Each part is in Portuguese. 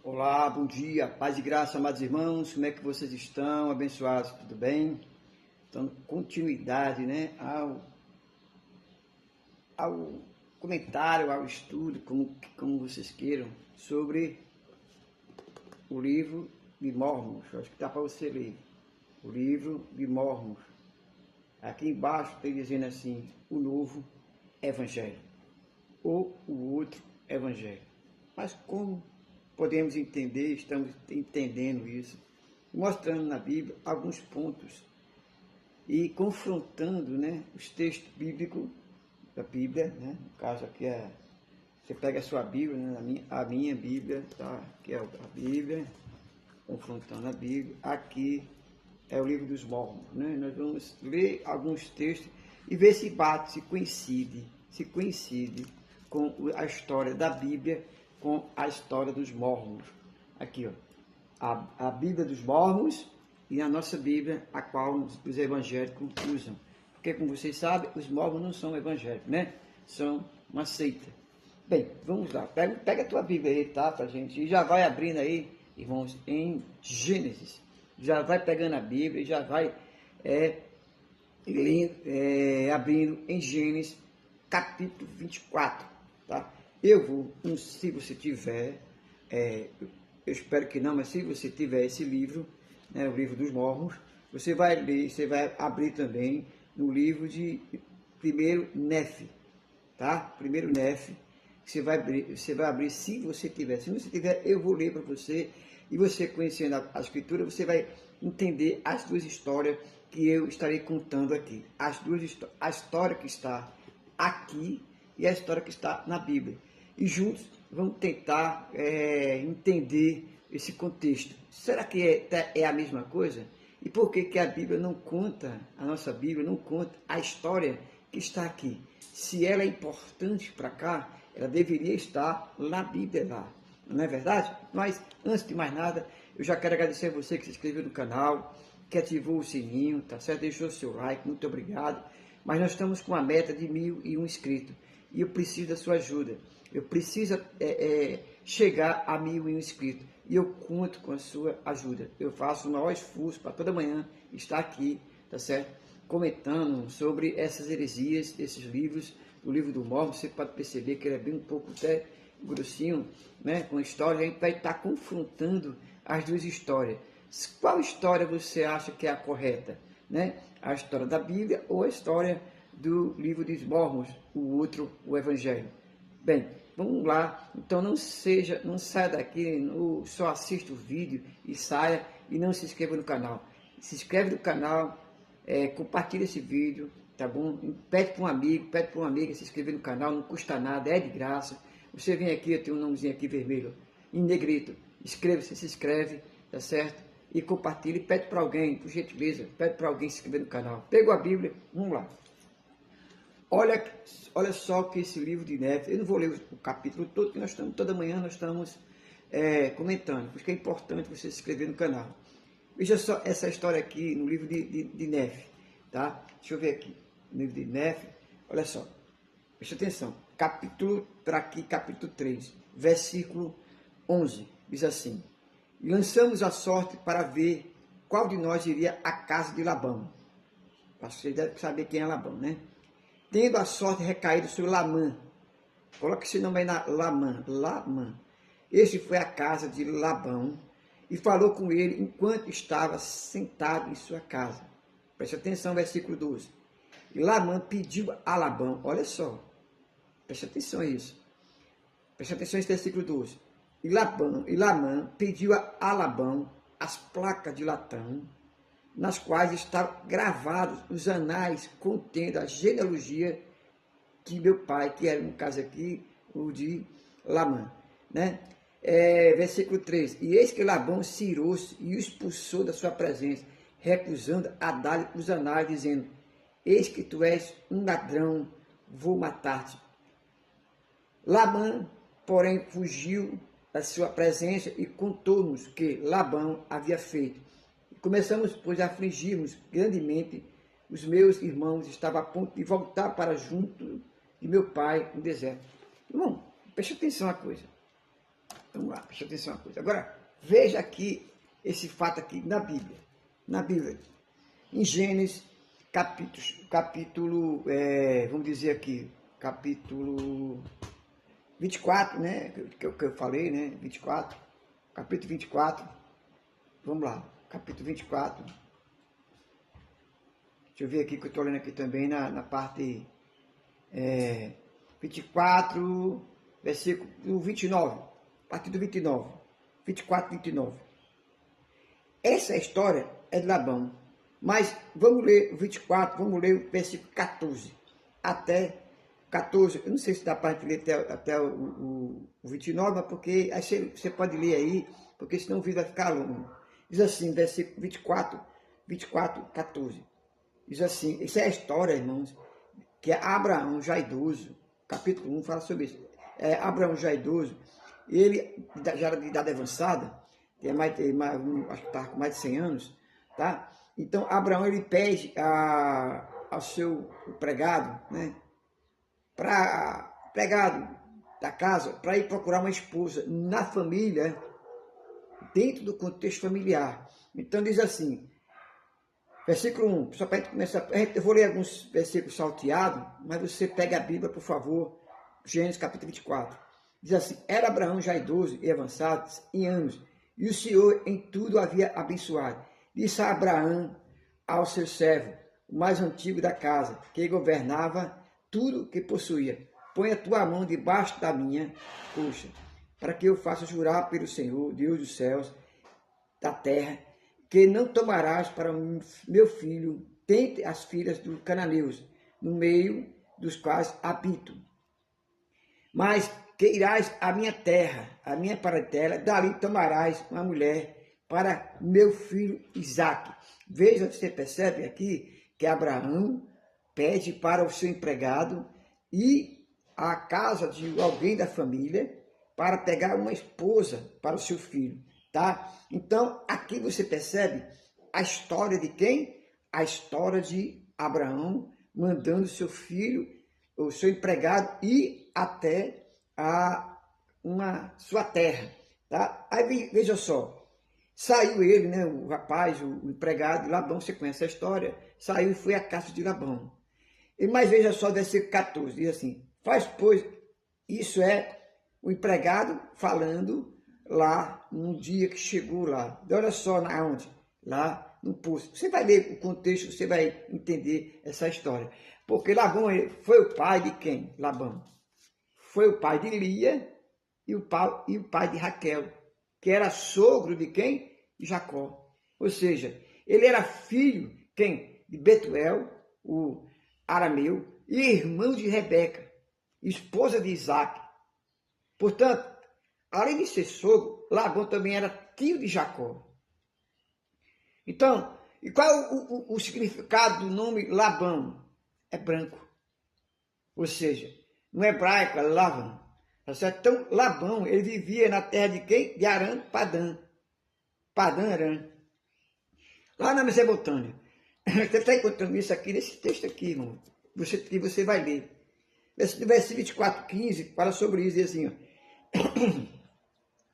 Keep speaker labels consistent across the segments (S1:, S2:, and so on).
S1: Olá, bom dia, paz e graça, amados irmãos, como é que vocês estão? Abençoados, tudo bem? Dando continuidade, né, ao comentário, ao estudo, como vocês queiram, sobre o livro de Mormons. Acho que dá para você ler, o livro de Mormons. Aqui embaixo tem dizendo assim, o novo evangelho, ou o outro evangelho. Mas como podemos entender, estamos entendendo isso, mostrando na Bíblia alguns pontos e confrontando, né, os textos bíblicos da Bíblia, né? No caso aqui você pega a sua Bíblia, né, a minha Bíblia, tá? Que é a Bíblia, confrontando a Bíblia. Aqui é o livro dos Mormons, né? Nós vamos ler alguns textos e ver se bate, se coincide com a história da Bíblia com a história dos Mormons. Aqui, ó, a Bíblia dos Mormons e a nossa Bíblia, a qual os evangélicos usam. Porque, como vocês sabem, os Mormons não são evangélicos, né? São uma seita. Bem, vamos lá. Pega a tua Bíblia aí, tá, pra gente? E já vai abrindo aí, irmãos, em Gênesis. Já vai pegando a Bíblia e já vai abrindo em Gênesis, capítulo 24, tá? Eu vou, se você tiver, eu espero que não, mas se você tiver esse livro, né, o livro dos Mormons, você vai ler, você vai abrir também no livro de primeiro Nefe, tá? Primeiro Nefe, você vai abrir se você tiver. Se você tiver, eu vou ler para você, e você conhecendo a escritura, você vai entender as duas histórias que eu estarei contando aqui. A história que está aqui e a história que está na Bíblia. E juntos vamos tentar entender esse contexto. Será que é a mesma coisa? E por que a Bíblia não conta, a nossa Bíblia não conta a história que está aqui? Se ela é importante para cá, ela deveria estar na Bíblia lá. Não é verdade? Mas, antes de mais nada, eu já quero agradecer a você que se inscreveu no canal, que ativou o sininho, tá certo? Deixou o seu like, muito obrigado. Mas nós estamos com a meta de 1.001 inscritos e eu preciso da sua ajuda. Eu preciso chegar a 1.001 inscritos e eu conto com a sua ajuda. Eu faço o maior esforço para toda manhã estar aqui, tá certo? Comentando sobre essas heresias, esses livros, o livro do Mormon. Você pode perceber que ele é bem um pouco até grossinho, né? Com história, a gente vai estar confrontando as duas histórias. Qual história você acha que é a correta, né? A história da Bíblia ou a história do livro dos Mormons, o outro, o Evangelho? Bem, vamos lá. Então não saia daqui, só assista o vídeo e saia e não se inscreva no canal. Se inscreve no canal, compartilha esse vídeo, tá bom? Pede para um amigo, pede para uma amiga se inscrever no canal, não custa nada, é de graça. Você vem aqui, eu tenho um nomezinho aqui vermelho, em negrito, inscreva-se, se inscreve, tá certo? E compartilhe, pede para alguém, por gentileza, pede para alguém se inscrever no canal. Pegou a Bíblia, vamos lá. Olha só o que esse livro de Nefe, eu não vou ler o capítulo todo, que toda manhã nós estamos comentando, porque é importante você se inscrever no canal. Veja só essa história aqui no livro de Nefe, tá? Deixa eu ver aqui, no livro de Nefe, olha só, preste atenção, capítulo 3, versículo 11, diz assim: lançamos a sorte para ver qual de nós iria à casa de Labão. Você deve saber quem é Labão, né? Tendo a sorte recaído sobre Lamã. Coloque esse nome aí na Lamã. Este foi à casa de Labão e falou com ele enquanto estava sentado em sua casa. Preste atenção, versículo 12. E Lamã pediu a Labão, olha só, preste atenção a isso. Preste atenção a esse versículo 12. E Lamã pediu a Labão as placas de latão, nas quais estavam gravados os anais contendo a genealogia de meu pai, que era, no caso aqui, o de Lamã, né? Versículo 3. E eis que Labão se irou-se e o expulsou da sua presença, recusando a dar-lhe os anais, dizendo: eis que tu és um ladrão, vou matar-te. Labão, porém, fugiu da sua presença e contou-nos que Labão havia feito. Começamos, pois, a afligir-nos grandemente. Os meus irmãos estavam a ponto de voltar para junto de meu pai no deserto. Irmão, preste atenção a coisa. Vamos lá, preste atenção uma coisa. Agora, veja aqui esse fato aqui na Bíblia. Na Bíblia, em Gênesis, capítulo vamos dizer aqui, capítulo 24, né? Que eu falei, né? 24, capítulo 24. Vamos lá, capítulo 24. Deixa eu ver aqui que eu estou lendo aqui também na parte 24, versículo 29. A partir do 29. 24, 29. Essa história é de Labão. Mas vamos ler o 24, vamos ler o versículo 14. Até 14. Eu não sei se dá para ler até o 29, mas porque aí você pode ler aí, porque senão o vídeo vai ficar longo. Diz assim, versículo 24, 14. Diz assim, isso é a história, irmãos, que é Abraão já idoso. Capítulo 1 fala sobre isso. Abraão já idoso, ele já era de idade avançada, acho que está com mais de 100 anos, tá? Então, Abraão, ele pede ao seu empregado, né, empregado da casa, para ir procurar uma esposa na família, dentro do contexto familiar. Então, diz assim, versículo 1, só para a gente começar, eu vou ler alguns versículos salteados, mas você pega a Bíblia, por favor, Gênesis capítulo 24. Diz assim, era Abraão já idoso e avançado em anos, e o Senhor em tudo havia abençoado. Disse a Abraão ao seu servo, o mais antigo da casa, que governava tudo que possuía, põe a tua mão debaixo da minha coxa, para que eu faça jurar pelo Senhor, Deus dos céus, da terra, que não tomarás para meu filho dentre as filhas dos cananeus, no meio dos quais habito. Mas que irás à minha terra, à minha parentela, dali tomarás uma mulher para meu filho Isaque. Veja, você percebe aqui que Abraão pede para o seu empregado ir à casa de alguém da família para pegar uma esposa para o seu filho, tá? Então, aqui você percebe a história de quem? A história de Abraão mandando seu filho, o seu empregado, ir até sua terra, tá? Aí veja só, saiu ele, né, o rapaz, o empregado de Labão, você conhece a história, saiu e foi à casa de Labão. Mas veja só, versículo 14, diz assim, faz pois, isso é o empregado falando lá no dia que chegou lá. Olha só aonde? Lá no poço. Você vai ler o contexto, você vai entender essa história. Porque Labão foi o pai de quem? Labão. Foi o pai de Lia e o pai de Raquel, que era sogro de quem? De Jacó. Ou seja, ele era filho, quem? De Betuel, o arameu, e irmão de Rebeca, esposa de Isaac. Portanto, além de ser sogro, Labão também era tio de Jacó. Então, e qual é o significado do nome Labão? É branco. Ou seja, no hebraico é Lavan. Então, Labão, ele vivia na terra de quem? De Arã, Padã. Padã, Arã. Lá na Mesopotâmia. Você está encontrando isso aqui nesse texto aqui, irmão. Você vai ler. No versículo 24, 15, fala sobre isso, diz assim, ó.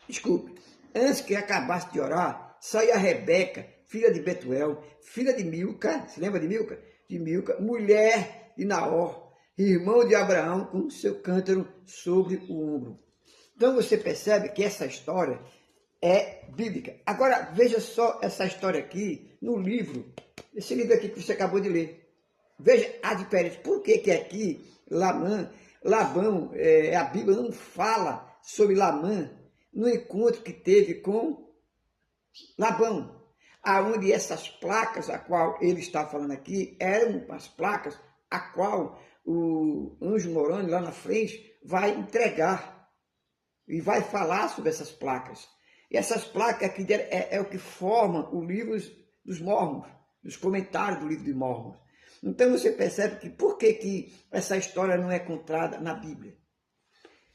S1: Desculpe. Antes que acabasse de orar, saiu a Rebeca, filha de Betuel, filha de Milca, se lembra de Milca? De Milca, mulher de Naor, irmão de Abraão, com seu cântaro sobre o ombro. Então você percebe que essa história é bíblica. Agora veja só essa história aqui no livro, esse livro aqui que você acabou de ler. Veja a diferença. Por que que aqui Labão, a Bíblia não fala sobre Labão no encontro que teve com Labão, aonde essas placas a qual ele está falando aqui eram as placas a qual o anjo morando lá na frente vai entregar e vai falar sobre essas placas. E essas placas aqui é o que forma o livro dos Mormons, os comentários do livro de Mormons. Então você percebe que por que essa história não é contada na Bíblia.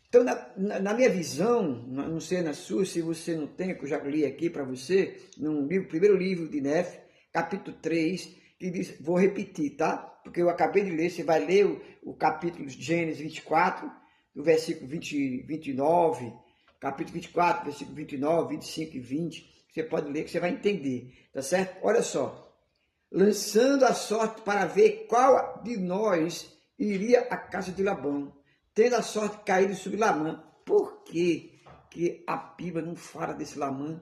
S1: Então, na minha visão, não sei na sua, se você não tem, que eu já li aqui para você, no primeiro livro de Nef, capítulo 3, que diz, vou repetir, tá? Porque eu acabei de ler, você vai ler o capítulo de Gênesis 24, do versículo 29, capítulo 24, versículo 29, 25 e 20. Você pode ler que você vai entender, tá certo? Olha só. Lançando a sorte para ver qual de nós iria à casa de Labão, tendo a sorte caído sobre Labão. Por que a Bíblia não fala desse Labão?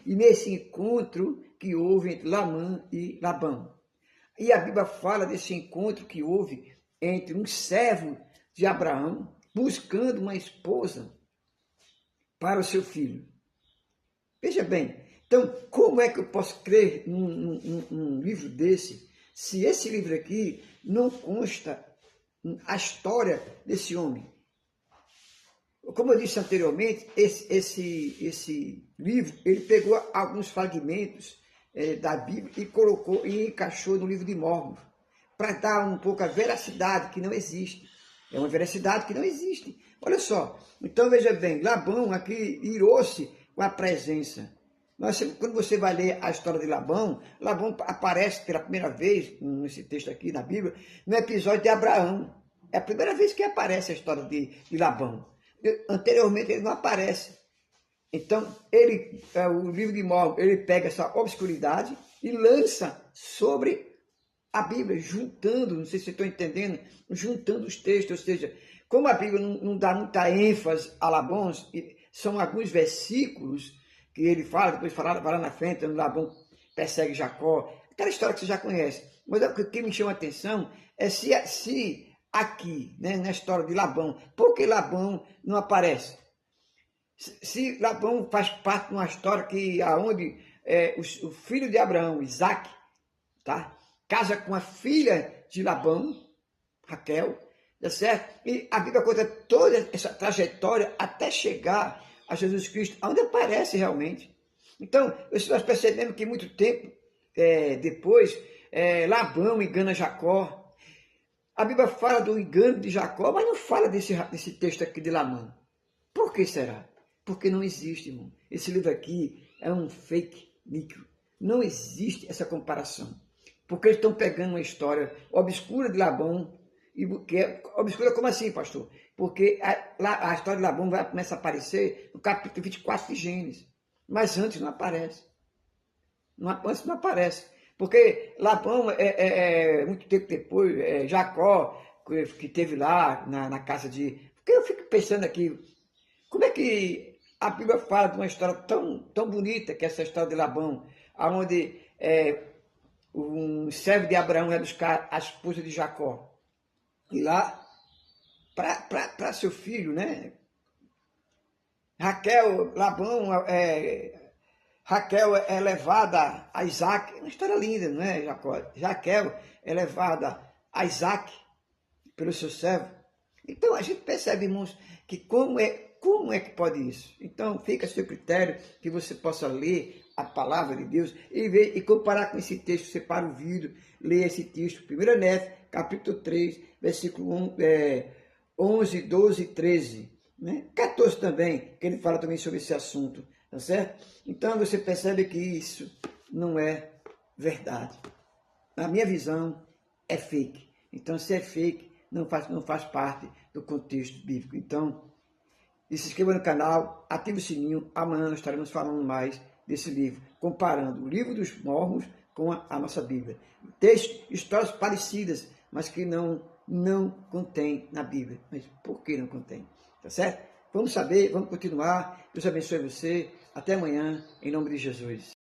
S1: E nesse encontro que houve entre Labão e Labão. E a Bíblia fala desse encontro que houve entre um servo de Abraão buscando uma esposa para o seu filho. Veja bem, então como é que eu posso crer num livro desse, se esse livro aqui não consta a história desse homem? Como eu disse anteriormente, esse livro, ele pegou alguns fragmentos da Bíblia e colocou e encaixou no livro de Mormon, para dar um pouco a veracidade que não existe. É uma veracidade que não existe. Olha só, então veja bem, Labão aqui irou-se com a presença. Mas quando você vai ler a história de Labão, Labão aparece pela primeira vez, nesse texto aqui na Bíblia, no episódio de Abraão. É a primeira vez que aparece a história de Labão. Anteriormente ele não aparece. Então, o livro de Mormon, ele pega essa obscuridade e lança sobre a Bíblia, juntando, não sei se vocês estão entendendo, juntando os textos, ou seja, como a Bíblia não dá muita ênfase a Labão, são alguns versículos que ele fala, depois fala lá na frente, Labão persegue Jacó, aquela história que você já conhece. Mas o que me chama a atenção é se aqui, né, na história de Labão, por que Labão não aparece? Se Labão faz parte de uma história que aonde o filho de Abraão, Isaac, tá, casa com a filha de Labão, Raquel, tá certo? E a Bíblia conta toda essa trajetória até chegar a Jesus Cristo, onde aparece realmente. Então, nós percebemos que muito tempo depois, Labão engana Jacó. A Bíblia fala do engano de Jacó, mas não fala desse texto aqui de Labão. Por que será? Porque não existe, irmão. Esse livro aqui é um fake níquel. Não existe essa comparação. Porque eles estão pegando uma história obscura de Labão. Obscura como assim, pastor? Porque a história de Labão vai começar a aparecer no capítulo 24 de Gênesis. Mas antes não aparece. Antes não aparece. Porque Labão, muito tempo depois, Jacó, que teve lá na casa de... Porque eu fico pensando aqui, como é que a Bíblia fala de uma história tão bonita que é essa história de Labão, onde um servo de Abraão vai buscar a esposa de Jacó. E lá, para seu filho, né? Raquel é levada a Isaac. É uma história linda, não é, Jacó? Raquel é levada a Isaac pelo seu servo. Então a gente percebe, irmãos, que como é que pode isso? Então fica a seu critério que você possa ler a palavra de Deus e ver e comparar com esse texto. Você para o vídeo, lê esse texto, 1 Néfio, capítulo 3, versículo 11, 12 e 13. Né? 14 também, que ele fala também sobre esse assunto, tá certo? Então você percebe que isso não é verdade. Na minha visão, é fake. Então se é fake, não faz parte do contexto bíblico. Então, se inscreva no canal, ative o sininho, amanhã nós estaremos falando mais desse livro, comparando o livro dos Mormons com a nossa Bíblia. Textos, histórias parecidas, mas que não contém na Bíblia. Mas por que não contém? Tá certo? Vamos saber, vamos continuar. Deus abençoe você. Até amanhã, em nome de Jesus.